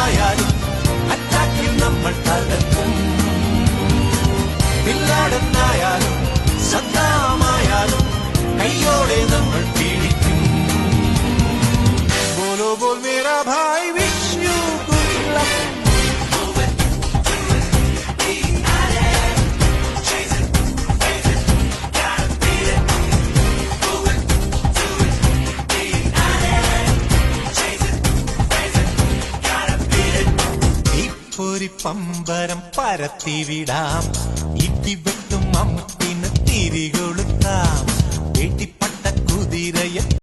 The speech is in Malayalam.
ആയാലും അറ്റാക്കിൽ നമ്മൾ തകർക്കും. ബിൻലാഡനായാലും സദ്ദാമായാലും കയ്യോടെ നമ്മൾ പീഡിക്കും. ബോലോ ബോൽ മേരാ ഭായ്, വിഷ് യു ഗുഡ് ലക്ക്. ഒരു പമ്പരം പരത്തിവിടാം, ഇടിവെട്ടും അമ്മത്തിന് തിരികൊളുത്താം. വെട്ടിപ്പട്ട കുതിരയെ